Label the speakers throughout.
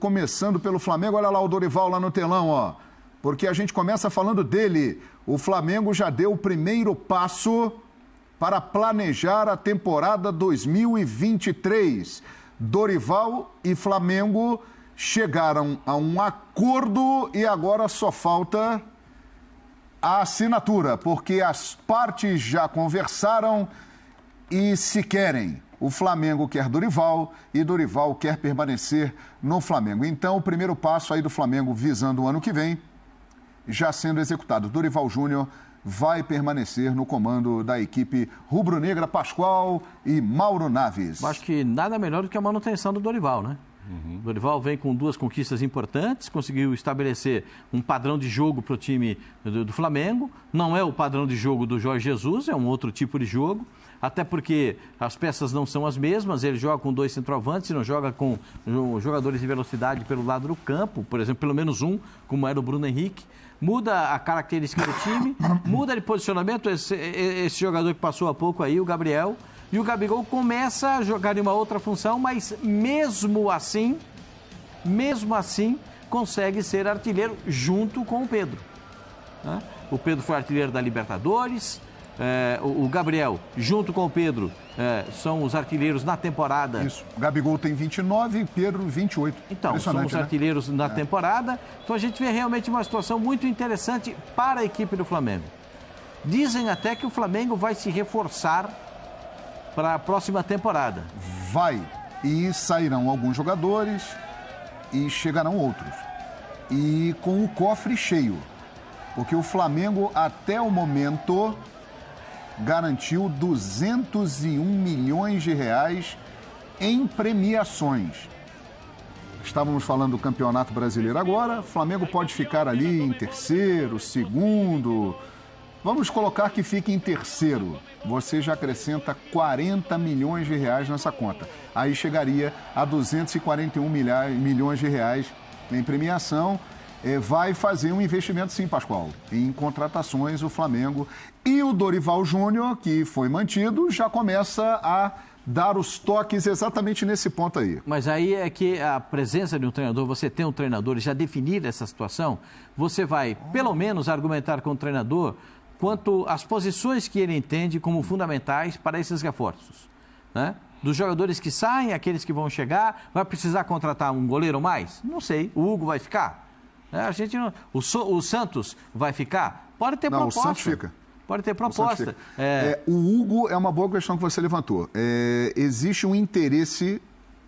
Speaker 1: começando pelo Flamengo. Olha lá o Dorival lá no telão, ó. Porque a gente começa falando dele. O Flamengo já deu o primeiro passo para planejar a temporada 2023. Dorival e Flamengo chegaram a um acordo e agora só falta a assinatura, porque as partes já conversaram e se querem. O Flamengo quer Dorival e Dorival quer permanecer no Flamengo. Então, o primeiro passo aí do Flamengo visando o ano que vem já sendo executado. Dorival Júnior vai permanecer no comando da equipe rubro-negra. Pascoal e Mauro Naves.
Speaker 2: Eu acho que nada melhor do que a manutenção do Dorival, né? O Dorival vem com 2 conquistas importantes, conseguiu estabelecer um padrão de jogo para o time do Flamengo. Não é o padrão de jogo do Jorge Jesus, é um outro tipo de jogo. Até porque as peças não são as mesmas, ele joga com 2 centroavantes, não joga com jogadores de velocidade pelo lado do campo, por exemplo, pelo menos um, como era o Bruno Henrique. Muda a característica do time, muda de posicionamento, esse jogador que passou há pouco aí, o Gabriel, e o Gabigol começa a jogar em uma outra função, mas mesmo assim, consegue ser artilheiro junto com o Pedro. Né? O Pedro foi artilheiro da Libertadores, o Gabriel, junto com o Pedro, são os artilheiros na temporada.
Speaker 1: Isso, o Gabigol tem 29 e o Pedro 28.
Speaker 2: Então, são os artilheiros na temporada. Então a gente vê realmente uma situação muito interessante para a equipe do Flamengo. Dizem até que o Flamengo vai se reforçar para a próxima temporada.
Speaker 1: Vai, e sairão alguns jogadores e chegarão outros. E com o cofre cheio, porque o Flamengo até o momento garantiu 201 milhões de reais em premiações. Estávamos falando do Campeonato Brasileiro agora, o Flamengo pode ficar ali em terceiro, segundo. Vamos colocar que fique em terceiro. Você já acrescenta 40 milhões de reais nessa conta. Aí chegaria a 241 milhões de reais em premiação. Vai fazer um investimento, sim, Pascoal, em contratações o Flamengo. E o Dorival Júnior, que foi mantido, já começa a dar os toques exatamente nesse ponto aí.
Speaker 2: Mas aí é que a presença de um treinador, você tem um treinador e já definir essa situação, você vai, pelo menos, argumentar com o treinador quanto às posições que ele entende como fundamentais para esses reforços, né? Dos jogadores que saem, aqueles que vão chegar, vai precisar contratar um goleiro mais? Não sei, o Hugo vai ficar? A gente não... o Santos vai ficar? Pode ter proposta.
Speaker 1: Não, o Santos fica.
Speaker 2: Pode ter proposta.
Speaker 1: O Hugo é uma boa questão que você levantou. Existe um interesse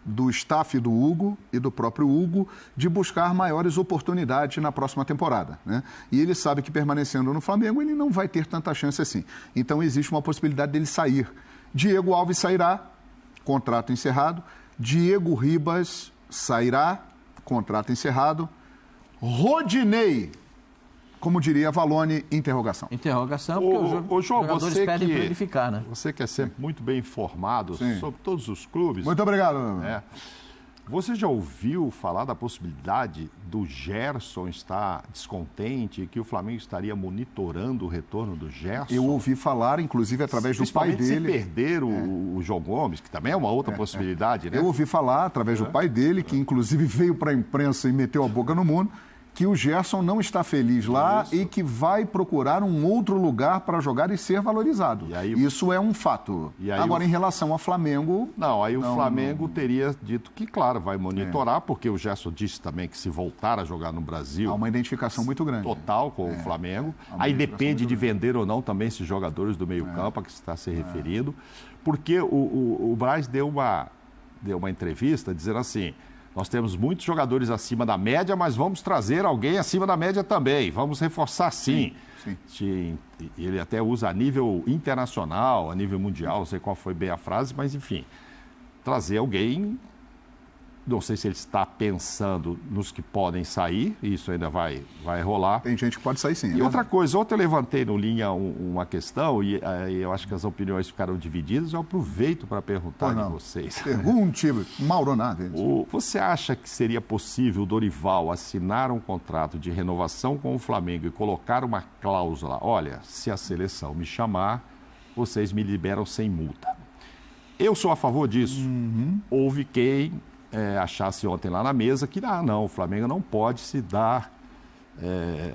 Speaker 1: do staff do Hugo e do próprio Hugo de buscar maiores oportunidades na próxima temporada, né? E ele sabe que permanecendo no Flamengo ele não vai ter tanta chance assim. Então existe uma possibilidade dele sair. Diego Alves sairá, contrato encerrado. Diego Ribas sairá, contrato encerrado. Rodinei, como diria Valone, interrogação.
Speaker 2: Interrogação, porque os jogadores pedem para ele ficar, né?
Speaker 3: Você que é sempre muito bem informado sobre todos os clubes.
Speaker 1: Muito obrigado.
Speaker 3: Você já ouviu falar da possibilidade do Gerson estar descontente e que o Flamengo estaria monitorando o retorno do Gerson?
Speaker 1: Eu ouvi falar, inclusive, através do pai dele.
Speaker 3: Se perder o João Gomes, que também é uma outra possibilidade, né?
Speaker 1: Eu ouvi falar, através do pai dele, que inclusive veio para a imprensa e meteu a boca no mundo, que o Gerson não está feliz lá e que vai procurar um outro lugar para jogar e ser valorizado. Isso é um fato. Agora, em relação ao Flamengo...
Speaker 3: Não, aí o Flamengo teria dito que, claro, vai monitorar, porque o Gerson disse também que se voltar a jogar no Brasil...
Speaker 1: Há uma identificação muito grande.
Speaker 3: Total com o Flamengo. Aí depende de vender ou não também esses jogadores do meio-campo a que você está se referindo. Porque o Braz deu uma entrevista dizendo assim... Nós temos muitos jogadores acima da média, mas vamos trazer alguém acima da média também. Vamos reforçar sim. Ele até usa a nível internacional, a nível mundial, não sei qual foi bem a frase, mas enfim. Trazer alguém, não sei se ele está pensando nos que podem sair, isso ainda vai rolar.
Speaker 1: Tem gente que pode sair sim.
Speaker 3: E outra coisa, ontem eu levantei no Linha uma questão e eu acho que as opiniões ficaram divididas, eu aproveito para perguntar de vocês.
Speaker 1: Pergunte, Mauro Naves.
Speaker 3: Você acha que seria possível o Dorival assinar um contrato de renovação com o Flamengo e colocar uma cláusula, olha, se a seleção me chamar, vocês me liberam sem multa? Eu sou a favor disso. Houve quem achasse ontem lá na mesa que, não, o Flamengo não pode se dar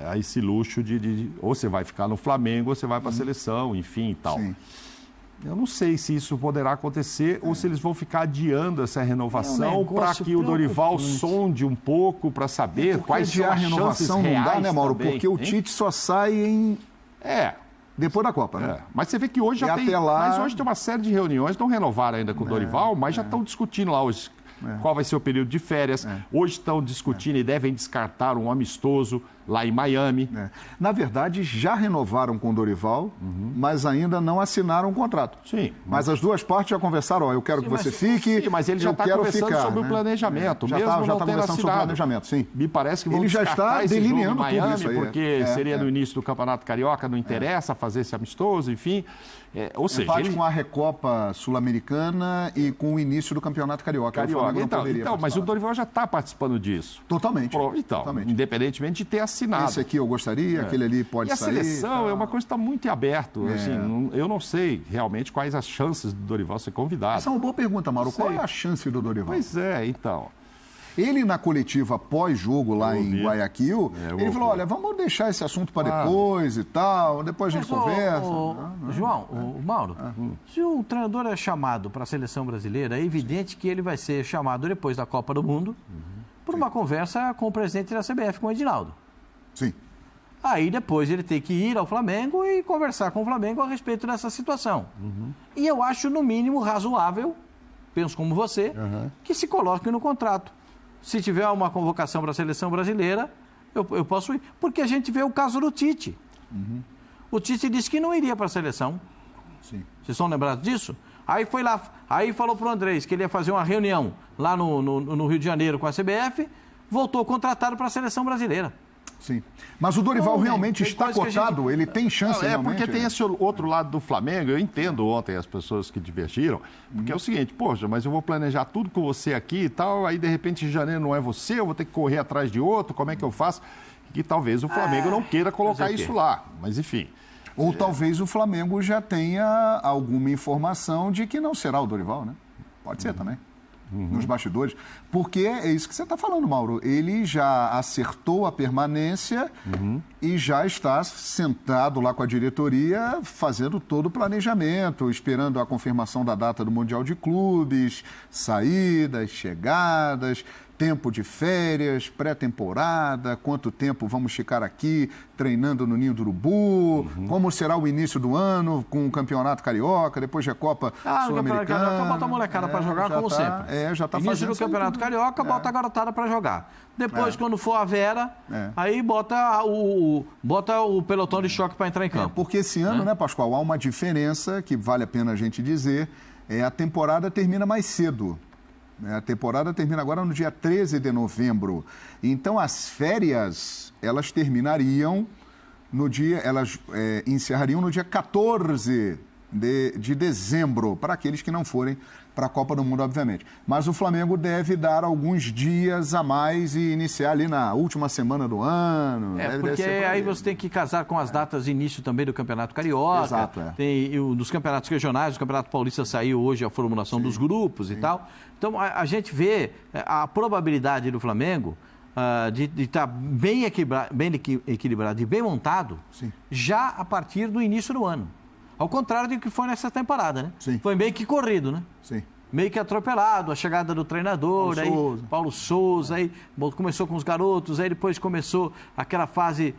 Speaker 3: a esse luxo de ou você vai ficar no Flamengo ou você vai para a seleção, enfim e tal.
Speaker 1: Sim.
Speaker 3: Eu não sei se isso poderá acontecer ou se eles vão ficar adiando essa renovação para que o Dorival sonde um pouco para saber quais são as
Speaker 1: renovação
Speaker 3: chances reais
Speaker 1: não dá, né, Mauro?
Speaker 3: também,
Speaker 1: porque o Tite só sai depois da Copa, né?
Speaker 3: Mas você vê que hoje já tem. Mas hoje tem uma série de reuniões, não renovaram ainda com o Dorival, mas já estão discutindo lá hoje qual vai ser o período de férias. Hoje estão discutindo e devem descartar um amistoso lá em Miami.
Speaker 1: Na verdade, já renovaram com o Dorival, mas ainda não assinaram um contrato.
Speaker 3: Sim.
Speaker 1: Mas as duas partes já conversaram, eu quero que você fique.
Speaker 3: Sim, mas ele já está conversando sobre o planejamento, mesmo não tendo
Speaker 1: conversando
Speaker 3: assinado.
Speaker 1: sobre o planejamento, sim.
Speaker 3: Me parece que vão
Speaker 1: ele já está
Speaker 3: esse
Speaker 1: delineando
Speaker 3: jogo em Miami,
Speaker 1: tudo isso aí,
Speaker 3: porque seria no início do Campeonato Carioca, não interessa fazer esse amistoso, enfim. Ou seja,
Speaker 1: empate com a Recopa Sul-Americana e com o início do Campeonato Carioca.
Speaker 3: Então, mas o Dorival já está participando disso.
Speaker 1: Totalmente.
Speaker 3: Independentemente de ter assinado.
Speaker 1: Esse aqui eu gostaria, aquele ali pode sair.
Speaker 3: E a seleção é uma coisa que está muito em aberto. Assim, eu não sei realmente quais as chances do Dorival ser convidado.
Speaker 1: Essa é uma boa pergunta, Mauro. Qual é a chance do Dorival?
Speaker 3: Pois é, então.
Speaker 1: Ele, na coletiva pós-jogo lá em Guayaquil, ele falou, olha, vamos deixar esse assunto para depois e tal, depois a gente conversa.
Speaker 2: João, Mauro, se o treinador é chamado para a seleção brasileira, é evidente que ele vai ser chamado depois da Copa do Mundo por uma conversa com o presidente da CBF, com o Edinaldo.
Speaker 1: Sim.
Speaker 2: Aí depois ele tem que ir ao Flamengo e conversar com o Flamengo a respeito dessa situação. E eu acho, no mínimo, razoável, penso como você, que se coloque no contrato. Se tiver uma convocação para a seleção brasileira, eu posso ir. Porque a gente vê o caso do Tite. O Tite disse que não iria para a seleção.
Speaker 1: Sim.
Speaker 2: Vocês estão lembrados disso? Aí foi lá, aí falou para o Andrés que ele ia fazer uma reunião lá no Rio de Janeiro com a CBF, voltou contratado para a seleção brasileira.
Speaker 1: Sim. Mas o Dorival realmente está cotado? Ele tem chance realmente?
Speaker 3: Porque tem esse outro lado do Flamengo. Eu entendo ontem as pessoas que divergiram, porque é o seguinte, poxa, mas eu vou planejar tudo com você aqui e tal, aí de repente em janeiro não é você, eu vou ter que correr atrás de outro, como é que eu faço? Que talvez o Flamengo não queira colocar isso lá, mas enfim.
Speaker 1: Ou talvez o Flamengo já tenha alguma informação de que não será o Dorival, né? Pode ser também. Nos bastidores, porque é isso que você está falando, Mauro. Ele já acertou a permanência e já está sentado lá com a diretoria, fazendo todo o planejamento, esperando a confirmação da data do Mundial de Clubes, saídas, chegadas, tempo de férias, pré-temporada, quanto tempo vamos ficar aqui treinando no Ninho do Urubu, como será o início do ano com o Campeonato Carioca, depois da Copa Sul-Americana.
Speaker 2: Bota a molecada para jogar, como sempre.
Speaker 1: Já está fazendo
Speaker 2: início do Campeonato Carioca, bota a garotada para jogar. Depois, quando for a Vera, aí bota o pelotão de choque para entrar em campo.
Speaker 1: Porque esse ano, né, Pascoal, há uma diferença que vale a pena a gente dizer, a temporada termina mais cedo. A temporada termina agora no dia 13 de novembro. Então, as férias, elas terminariam no dia... Elas encerrariam no dia 14 de dezembro, para aqueles que não forem para a Copa do Mundo, obviamente. Mas o Flamengo deve dar alguns dias a mais e iniciar ali na última semana do ano.
Speaker 2: Porque aí você tem que casar com as datas de início também do Campeonato Carioca.
Speaker 1: Exato,
Speaker 2: Tem dos campeonatos regionais, o Campeonato Paulista saiu hoje a formulação dos grupos e tal. Então, a gente vê a probabilidade do Flamengo de estar bem equilibrado e bem montado já a partir do início do ano. Ao contrário do que foi nessa temporada, né?
Speaker 1: Sim.
Speaker 2: Foi meio que corrido, né?
Speaker 1: Sim.
Speaker 2: Meio que atropelado, a chegada do treinador, Paulo Souza, aí começou com os garotos, aí depois começou aquela fase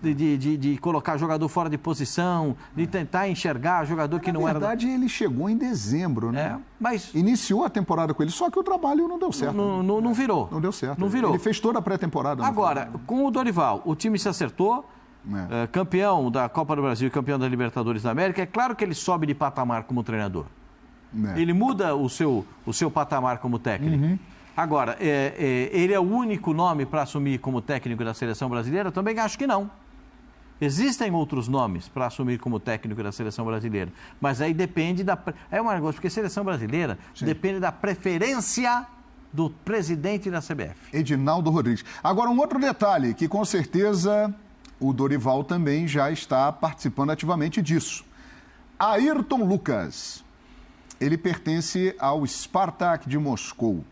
Speaker 2: de colocar jogador fora de posição, de tentar enxergar jogador que não era...
Speaker 1: Na verdade, ele chegou em dezembro, né?
Speaker 2: Mas...
Speaker 1: Iniciou a temporada com ele, só que o trabalho não deu certo.
Speaker 2: Não virou.
Speaker 1: Não deu certo.
Speaker 2: Não virou.
Speaker 1: Ele fez toda a pré-temporada.
Speaker 2: Agora, com o Dorival, o time se acertou, campeão da Copa do Brasil e campeão da Libertadores da América, é claro que ele sobe de patamar como treinador. Ele muda o seu patamar como técnico. Agora, ele é o único nome para assumir como técnico da seleção brasileira? Também acho que não. Existem outros nomes para assumir como técnico da seleção brasileira, mas aí depende da... É um negócio, porque a seleção brasileira depende da preferência do presidente da CBF.
Speaker 1: Edinaldo Rodrigues. Agora, um outro detalhe, que com certeza o Dorival também já está participando ativamente disso. Ayrton Lucas. Ele pertence ao Spartak de Moscou.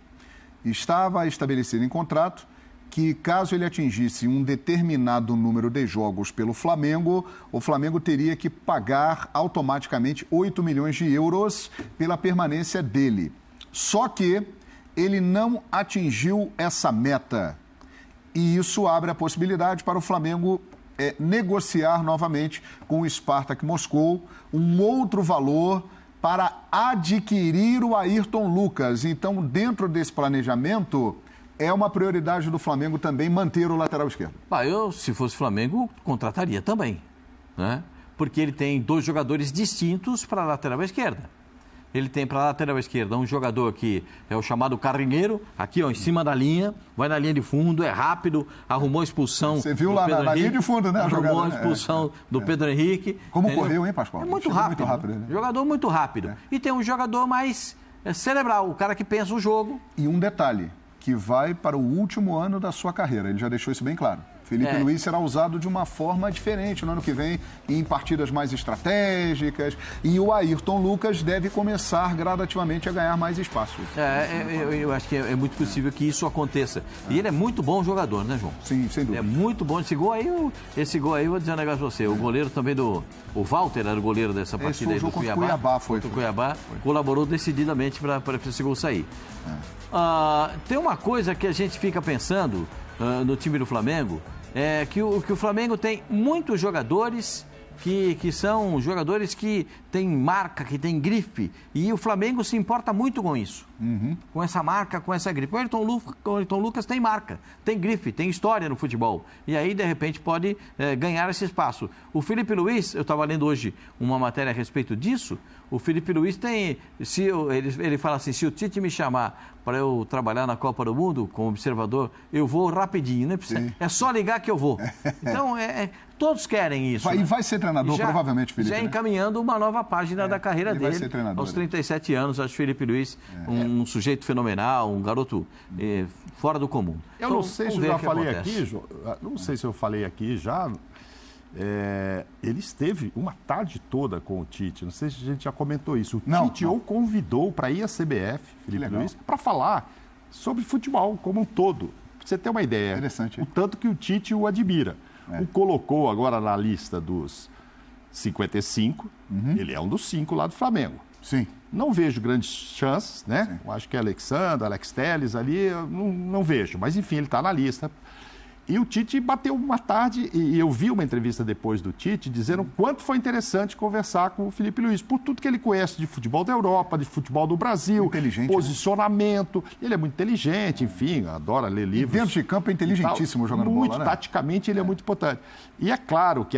Speaker 1: Estava estabelecido em contrato que, caso ele atingisse um determinado número de jogos pelo Flamengo, o Flamengo teria que pagar automaticamente 8 milhões de euros pela permanência dele. Só que ele não atingiu essa meta. E isso abre a possibilidade para o Flamengo negociar novamente com o Spartak Moscou um outro valor para adquirir o Ayrton Lucas. Então, dentro desse planejamento, é uma prioridade do Flamengo também manter o lateral esquerdo.
Speaker 2: Eu, se fosse Flamengo, contrataria também, né? Porque ele tem 2 jogadores distintos para a lateral esquerda. Ele tem para a lateral esquerda um jogador que é o chamado carrinheiro, aqui ó, em cima da linha, vai na linha de fundo, é rápido, arrumou a expulsão.
Speaker 1: Você viu lá na linha de fundo, né?
Speaker 2: Arrumou a expulsão do Pedro Henrique.
Speaker 1: Como correu, hein, Pascoal?
Speaker 2: É muito rápido.
Speaker 1: Né?
Speaker 2: Jogador muito rápido. E tem um jogador mais cerebral, o cara que pensa o jogo.
Speaker 1: E um detalhe, que vai para o último ano da sua carreira, ele já deixou isso bem claro. Felipe Luiz será usado de uma forma diferente no ano que vem, em partidas mais estratégicas, e o Ayrton Lucas deve começar gradativamente a ganhar mais espaço.
Speaker 2: Eu acho que é muito possível que isso aconteça. E ele é muito bom jogador, né, João?
Speaker 1: Sim, sem dúvida.
Speaker 2: É muito bom. Esse gol aí, eu vou dizer um negócio pra você. O goleiro também o Walter era o goleiro dessa partida aí do Cuiabá.
Speaker 1: Foi.
Speaker 2: Colaborou decididamente para esse gol sair. Tem uma coisa que a gente fica pensando no time do Flamengo, é que o Flamengo tem muitos jogadores que são jogadores que têm marca, que têm grife, e o Flamengo se importa muito com isso, com essa marca, com essa grife. O Ayrton Lucas tem marca, tem grife, tem história no futebol, e aí de repente pode ganhar esse espaço. O Felipe Luiz, eu estava lendo hoje uma matéria a respeito disso, o Felipe Luiz tem, ele fala assim, se o Tite me chamar para eu trabalhar na Copa do Mundo como observador, eu vou rapidinho, né? É só ligar que eu vou. Então, todos querem isso.
Speaker 1: E vai ser treinador, provavelmente, Felipe.
Speaker 2: Já encaminhando uma nova página da carreira dele. Vai ser treinador. Aos 37 anos, acho Felipe Luiz um sujeito fenomenal, um garoto fora do comum.
Speaker 3: Eu não sei se eu já falei aqui, João, não sei se eu falei aqui já. Ele esteve uma tarde toda com o Tite, não sei se a gente já comentou isso. O Tite o convidou para ir à CBF, Felipe Luiz, para falar sobre futebol como um todo. Pra você ter uma ideia, o tanto que o Tite o admira. O colocou agora na lista dos 55, ele é um dos 5 lá do Flamengo.
Speaker 1: Sim.
Speaker 3: Não vejo grandes chances, né? Eu acho que é Alexandre, Alex Telles ali, eu não vejo. Mas enfim, ele está na lista. E o Tite bateu uma tarde, e eu vi uma entrevista depois do Tite, dizendo o quanto foi interessante conversar com o Felipe Luiz, por tudo que ele conhece de futebol da Europa, de futebol do Brasil, posicionamento. Né? Ele é muito inteligente, enfim, adora ler livros.
Speaker 1: E dentro de campo é inteligentíssimo jogando bola,
Speaker 3: muito, taticamente ele é muito importante. E é claro que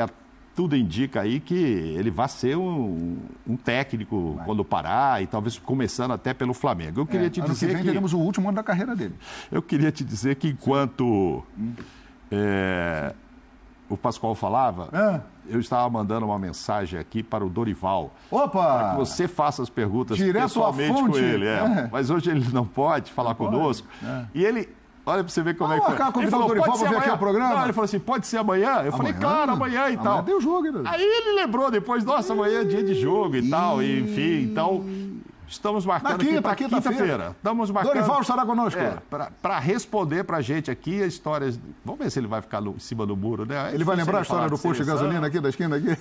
Speaker 3: tudo indica aí que ele vai ser um técnico quando parar, e talvez começando até pelo Flamengo. Eu queria te dizer que
Speaker 1: teremos o último ano da carreira dele.
Speaker 3: Eu queria te dizer que enquanto o Pascoal falava, eu estava mandando uma mensagem aqui para o Dorival.
Speaker 1: Opa!
Speaker 3: Para que você faça as perguntas
Speaker 1: direto
Speaker 3: pessoalmente com ele. Mas hoje ele não pode falar conosco. E ele... Olha pra você ver como é que foi.
Speaker 1: Ele falou, Dorival, vou ver aqui o programa.
Speaker 3: Não, ele falou assim, pode ser amanhã? Eu falei, claro, amanhã e tal.
Speaker 1: Deu jogo, né?
Speaker 3: Aí ele lembrou depois, nossa, amanhã é dia de jogo e tal, e, enfim, então... Estamos marcando aqui para quinta-feira. Estamos marcando.
Speaker 1: Dorival estará conosco.
Speaker 3: Para responder para a gente aqui a história. Vamos ver se ele vai ficar em cima do muro, né?
Speaker 1: Ele vai lembrar a história do posto de gasolina aqui da esquina aqui?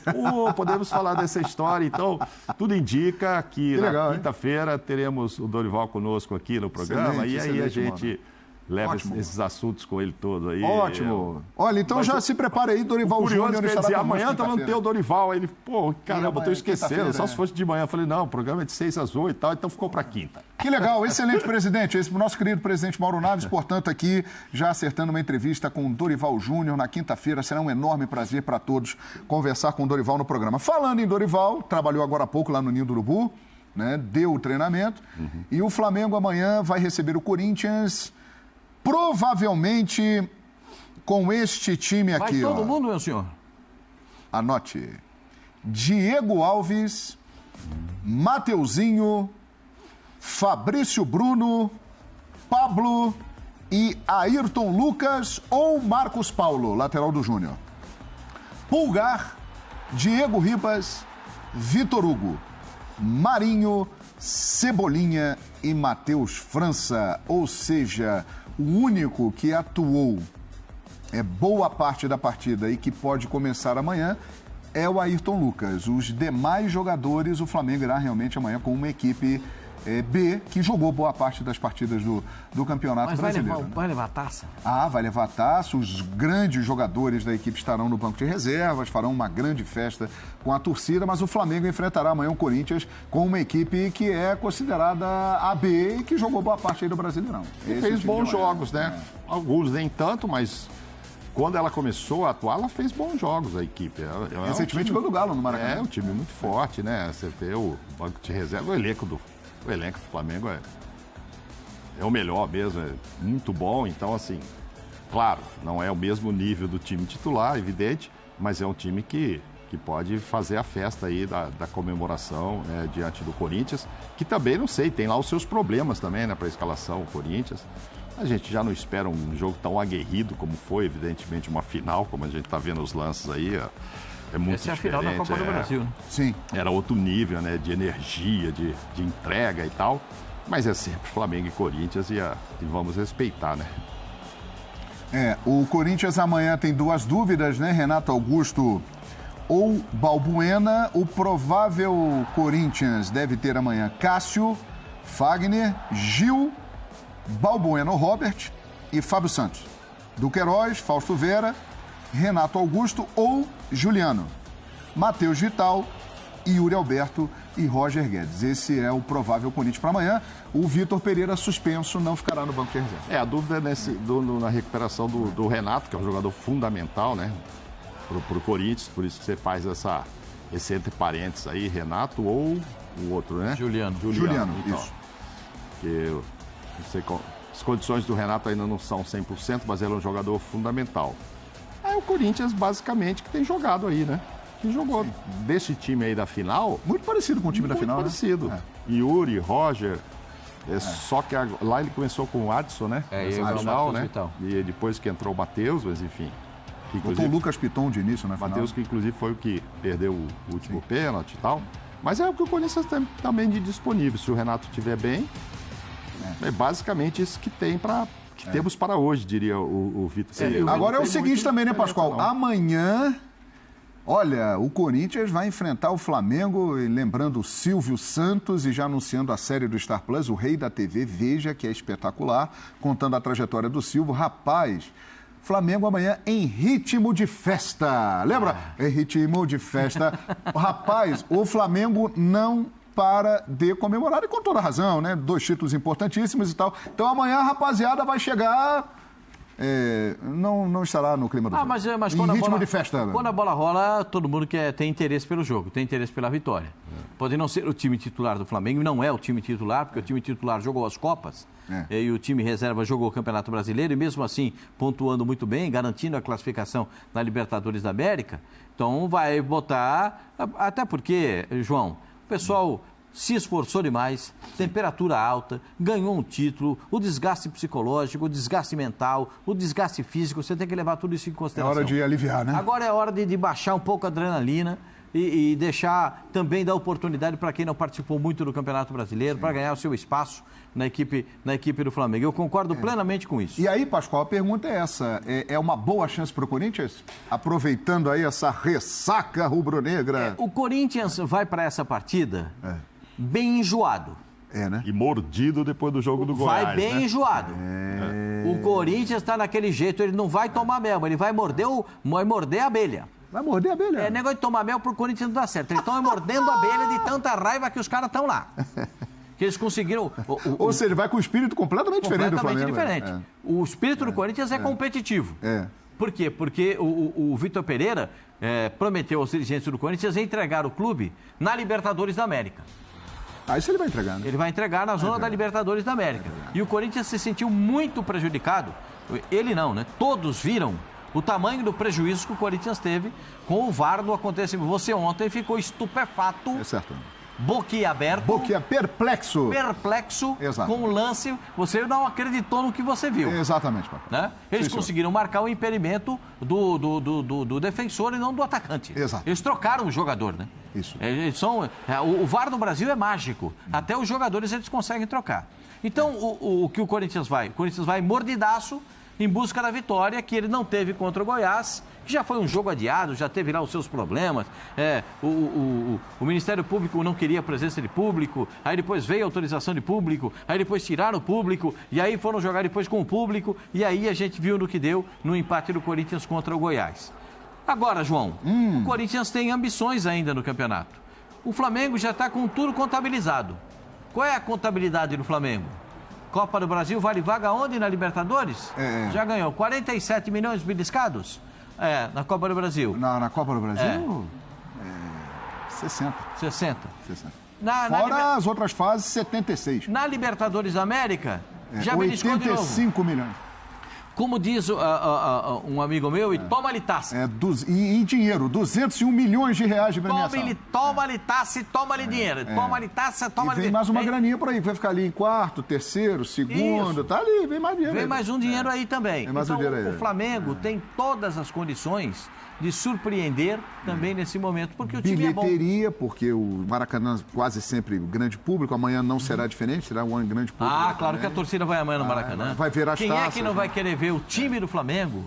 Speaker 3: Podemos falar dessa história. Então, tudo indica que na quinta-feira teremos o Dorival conosco aqui no programa. E aí a gente leva esses assuntos com ele todo aí.
Speaker 1: Ótimo. Olha, então já se prepare aí, Dorival Júnior estará conosco.
Speaker 3: Amanhã estamos no teu Dorival. Aí ele, caramba, estou esquecendo. Só se fosse de manhã. Eu falei, não, o programa é de 6 às 8 e tal, então ficou para quinta.
Speaker 1: Que legal, excelente, presidente. Esse é o nosso querido presidente Mauro Naves, portanto, aqui já acertando uma entrevista com o Dorival Júnior na quinta-feira. Será um enorme prazer para todos conversar com o Dorival no programa. Falando em Dorival, trabalhou agora há pouco lá no Ninho do Urubu, né? Deu o treinamento. E o Flamengo amanhã vai receber o Corinthians. Provavelmente com este time aqui.
Speaker 2: Vai todo mundo, meu senhor?
Speaker 1: Anote. Diego Alves, Mateuzinho, Fabrício Bruno, Pablo e Ayrton Lucas ou Marcos Paulo, lateral do Júnior. Pulgar, Diego Ribas, Vitor Hugo, Marinho, Cebolinha e Matheus França, ou seja, o único que atuou boa parte da partida e que pode começar amanhã é o Ayrton Lucas. Os demais jogadores, o Flamengo irá realmente amanhã com uma equipe B, que jogou boa parte das partidas do Campeonato Brasileiro.
Speaker 2: Mas vai levar a taça?
Speaker 1: Vai levar a taça. Os grandes jogadores da equipe estarão no banco de reservas, farão uma grande festa com a torcida, mas o Flamengo enfrentará amanhã o Corinthians com uma equipe que é considerada a B e que jogou boa parte aí do Brasileirão.
Speaker 3: E fez bons jogos, né? Alguns nem tanto, mas quando ela começou a atuar, ela fez bons jogos, a equipe.
Speaker 1: Recentemente foi do Galo no Maracanã.
Speaker 3: É um time muito forte, né? Você vê o banco de reserva, o elenco do Flamengo é o melhor mesmo, é muito bom. Então, assim, claro, não é o mesmo nível do time titular, evidente, mas é um time que pode fazer a festa aí da comemoração, né, diante do Corinthians, que também, não sei, tem lá os seus problemas também, né, para a escalação, o Corinthians. A gente já não espera um jogo tão aguerrido como foi, evidentemente, uma final, como a gente está vendo os lances aí. É muito
Speaker 2: Essa é a final da Copa do Brasil, né?
Speaker 1: Sim.
Speaker 3: Era outro nível, né? De energia, de entrega e tal. Mas é sempre Flamengo e Corinthians e vamos respeitar, né?
Speaker 1: O Corinthians amanhã tem duas dúvidas, né? Renato Augusto ou Balbuena. O provável Corinthians deve ter amanhã Cássio, Fagner, Gil, Balbuena, Robert e Fábio Santos. Duqueiroz, Fausto Vera, Renato Augusto ou Juliano, Matheus Vital, Yuri Alberto e Roger Guedes. Esse é o provável Corinthians para amanhã. O Vitor Pereira, suspenso, não ficará no banco de reserva.
Speaker 3: A dúvida é na recuperação do Renato, que é um jogador fundamental, né, pro Corinthians. Por isso que você faz esse entre parênteses aí, Renato ou o outro, né?
Speaker 2: Juliano,
Speaker 3: então,
Speaker 1: isso.
Speaker 3: Que não sei as condições do Renato ainda não são 100%, mas ele é um jogador fundamental. É o Corinthians, basicamente, que tem jogado aí, né? Que jogou desse time aí da final.
Speaker 1: Muito parecido com o time da final,
Speaker 3: Muito parecido.
Speaker 1: Né?
Speaker 3: Yuri, Roger. Só que lá ele começou com o Adson, né?
Speaker 2: Nessa final, né?
Speaker 3: E depois que entrou o Matheus, mas enfim.
Speaker 1: Botou o Lucas Piton de início na final.
Speaker 3: Matheus, que inclusive foi o que perdeu o último pênalti e tal. Mas é o que o Corinthians tem também de disponível. Se o Renato estiver bem, é basicamente isso que tem que temos para hoje, diria o Vitor.
Speaker 1: Agora é o seguinte também, né, Pascoal? Amanhã, olha, o Corinthians vai enfrentar o Flamengo, e lembrando o Silvio Santos e já anunciando a série do Star Plus, o Rei da TV, veja que é espetacular, contando a trajetória do Silvio. Rapaz, Flamengo amanhã em ritmo de festa. Lembra? Em ritmo de festa. Rapaz, o Flamengo não para de comemorar, e com toda razão, né? 2 títulos importantíssimos e tal. Então amanhã a rapaziada vai chegar, não estará no clima do jogo.
Speaker 2: Mas
Speaker 1: em
Speaker 2: quando
Speaker 1: ritmo de festa.
Speaker 2: Quando a bola rola, todo mundo tem interesse pelo jogo, tem interesse pela vitória. Pode não ser o time titular do Flamengo, não é o time titular, porque o time titular jogou as Copas, e o time reserva jogou o Campeonato Brasileiro, e mesmo assim pontuando muito bem, garantindo a classificação na Libertadores da América. Então vai botar, até porque, João, o pessoal se esforçou demais, temperatura alta, ganhou um título, o desgaste psicológico, o desgaste mental, o desgaste físico, você tem que levar tudo isso em consideração.
Speaker 1: É hora de aliviar, né?
Speaker 2: Agora é hora de baixar um pouco a adrenalina e deixar também dar oportunidade para quem não participou muito do Campeonato Brasileiro, para ganhar o seu espaço na equipe do Flamengo. Eu concordo plenamente com isso.
Speaker 1: E aí, Pascoal, a pergunta é essa. É uma boa chance para o Corinthians? Aproveitando aí essa ressaca rubro-negra.
Speaker 2: O Corinthians vai para essa partida bem enjoado.
Speaker 1: Né?
Speaker 3: E mordido depois do jogo do Goiás.
Speaker 2: Vai bem enjoado. O Corinthians está naquele jeito, ele não vai tomar mel, ele vai morder a abelha.
Speaker 1: Vai morder a abelha?
Speaker 2: Negócio de tomar mel pro Corinthians não dá certo. Eles estão mordendo a abelha de tanta raiva que os caras estão lá. Que eles conseguiram...
Speaker 1: Ou seja, vai com um espírito completamente diferente do Flamengo.
Speaker 2: Completamente diferente. O espírito do Corinthians é competitivo. Por quê? Porque o Vitor Pereira prometeu aos dirigentes do Corinthians entregar o clube na Libertadores da América.
Speaker 1: Isso ele vai entregar, né?
Speaker 2: Ele vai entregar na zona da Libertadores da América. E o Corinthians se sentiu muito prejudicado. Ele não, né? Todos viram o tamanho do prejuízo que o Corinthians teve com o VAR do acontecimento. Você ontem ficou estupefato boquiaberto.
Speaker 1: Perplexo.
Speaker 2: Exato. Com o lance, você não acreditou no que você viu.
Speaker 1: Exatamente, papai.
Speaker 2: Né? Eles conseguiram marcar o impedimento do defensor e não do atacante.
Speaker 1: Exato.
Speaker 2: Eles trocaram o jogador, né?
Speaker 1: Isso.
Speaker 2: O VAR no Brasil é mágico. Até os jogadores eles conseguem trocar. Então, o que o Corinthians vai? O Corinthians vai mordidaço em busca da vitória que ele não teve contra o Goiás, que já foi um jogo adiado, já teve lá os seus problemas. O Ministério Público não queria a presença de público, aí depois veio a autorização de público, aí depois tiraram o público, e aí foram jogar depois com o público, e aí a gente viu no que deu no empate do Corinthians contra o Goiás. Agora, João, o Corinthians tem ambições ainda no campeonato. O Flamengo já está com tudo contabilizado. Qual é a contabilidade do Flamengo? Copa do Brasil vale vaga onde? Na Libertadores? Já ganhou 47 milhões beliscados? Na Copa do Brasil.
Speaker 1: Na Copa do Brasil? 60. Fora as outras fases, 76.
Speaker 2: Na Libertadores da América, já beliscou de novo.
Speaker 1: 85 milhões.
Speaker 2: Como diz um amigo meu, e toma-lhe taça.
Speaker 1: E dinheiro, 201 milhões de reais de premiação.
Speaker 2: Toma-lhe taça e toma-lhe dinheiro. Toma-lhe taça, toma-lhe dinheiro.
Speaker 1: Vem mais uma graninha por aí, que vai ficar ali em quarto, terceiro, segundo, tá ali, vem mais dinheiro.
Speaker 2: Vem mais um dinheiro aí também.
Speaker 1: Então,
Speaker 2: o Flamengo tem todas as condições de surpreender também nesse momento, porque o time é bom.
Speaker 1: Bilheteria, porque o Maracanã quase sempre grande público, amanhã não será diferente, será um grande público.
Speaker 2: Claro que a torcida vai amanhã no Maracanã.
Speaker 1: Vai ver as
Speaker 2: taças. Quem é que não vai querer ver o time do Flamengo?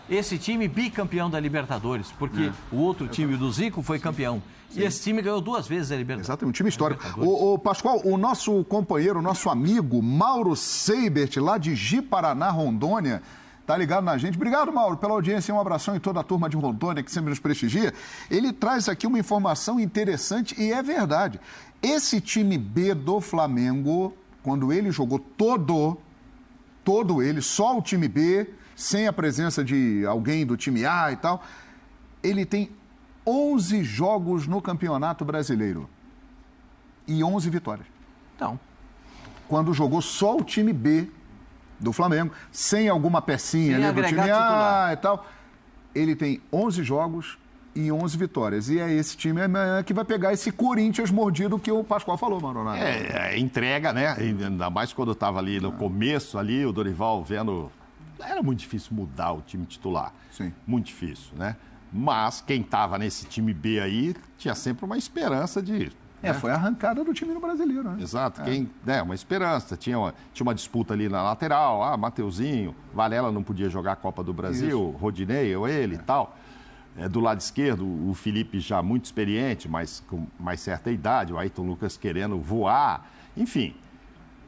Speaker 2: Esse time bicampeão da Libertadores, porque o outro time do Zico foi campeão. Sim. E esse time ganhou 2 vezes a Libertadores.
Speaker 1: Exato, um time histórico. O Pascoal, o nosso companheiro, o nosso amigo Mauro Seibert, lá de Ji-Paraná, Rondônia, tá ligado na gente. Obrigado, Mauro, pela audiência. Um abração em toda a turma de Rondônia que sempre nos prestigia. Ele traz aqui uma informação interessante e é verdade. Esse time B do Flamengo, quando ele jogou todo ele, só o time B, sem a presença de alguém do time A e tal, ele tem 11 jogos no Campeonato Brasileiro e 11 vitórias.
Speaker 2: Então,
Speaker 1: quando jogou só o time B do Flamengo, sem alguma pecinha ali do time A e tal, ele tem 11 jogos e 11 vitórias. E é esse time que vai pegar esse Corinthians mordido que o Pascoal falou, Mauro.
Speaker 3: Entrega, né? Ainda mais quando eu estava ali no começo, ali, o Dorival vendo... Era muito difícil mudar o time titular.
Speaker 1: Sim.
Speaker 3: Muito difícil, né? Mas quem estava nesse time B aí tinha sempre uma esperança de...
Speaker 1: Foi a arrancada do time no Brasileiro, né?
Speaker 3: Exato, uma esperança. Tinha uma disputa ali na lateral, Mateuzinho, Varela não podia jogar a Copa do Brasil, Rodinei, ele e tal. Do lado esquerdo, o Felipe já muito experiente, mas com mais certa idade, o Ayrton Lucas querendo voar, enfim.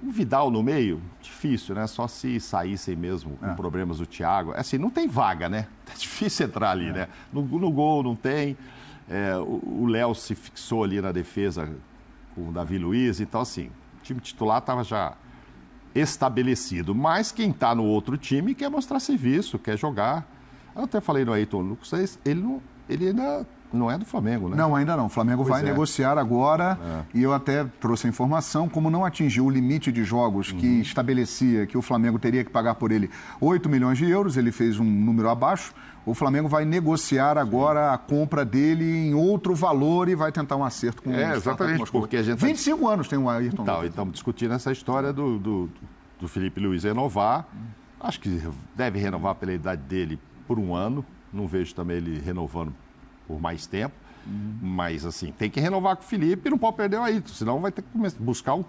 Speaker 3: O Vidal no meio, difícil, né? Só se saíssem mesmo com problemas o Thiago. Assim, não tem vaga, né? É difícil entrar ali, né? No gol não tem. O Léo se fixou ali na defesa com o Davi Luiz. Então, assim, o time titular estava já estabelecido. Mas quem está no outro time quer mostrar serviço, quer jogar. Eu até falei no Ayrton Lucas, ele ainda não é do Flamengo, né?
Speaker 1: Não, ainda não. O Flamengo vai negociar agora e eu até trouxe a informação, como não atingiu o limite de jogos que estabelecia que o Flamengo teria que pagar por ele 8 milhões de euros, ele fez um número abaixo, o Flamengo vai negociar agora a compra dele em outro valor e vai tentar um acerto com o
Speaker 3: exatamente, porque a gente...
Speaker 1: 25 anos tem o Ayrton Lucas.
Speaker 3: E estamos discutindo essa história do Felipe Luiz renovar. Acho que deve renovar pela idade dele por 1 ano. Não vejo também ele renovando por mais tempo. Mas, assim, tem que renovar com o Felipe e não pode perder o Ayrton, senão vai ter que buscar um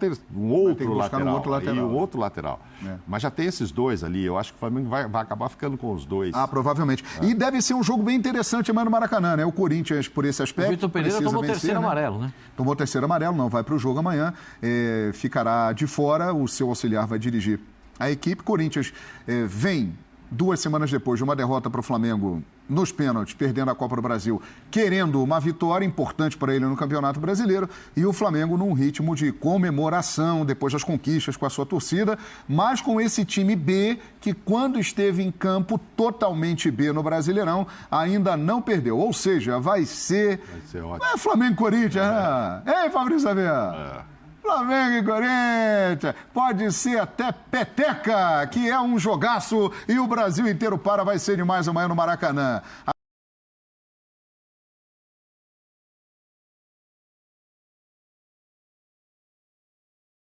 Speaker 3: outro lateral. Mas já tem esses dois ali, eu acho que o Flamengo vai acabar ficando com os dois.
Speaker 1: Provavelmente. E deve ser um jogo bem interessante amanhã no Maracanã, né? O Corinthians, por esse aspecto,
Speaker 2: o Vitor Pereira tomou vencer, terceiro amarelo, né?
Speaker 1: Tomou terceiro amarelo, não vai para o jogo amanhã, ficará de fora, o seu auxiliar vai dirigir a equipe. Corinthians vem 2 semanas depois de uma derrota para o Flamengo nos pênaltis, perdendo a Copa do Brasil, querendo uma vitória importante para ele no Campeonato Brasileiro, e o Flamengo num ritmo de comemoração depois das conquistas com a sua torcida, mas com esse time B que, quando esteve em campo totalmente B no Brasileirão, ainda não perdeu. Ou seja, vai ser ótimo. Flamengo e Corinthians, Ei, Fabrício Xavier! Flamengo e Corinthians, pode ser até peteca, que é um jogaço e o Brasil inteiro vai ser demais amanhã no Maracanã.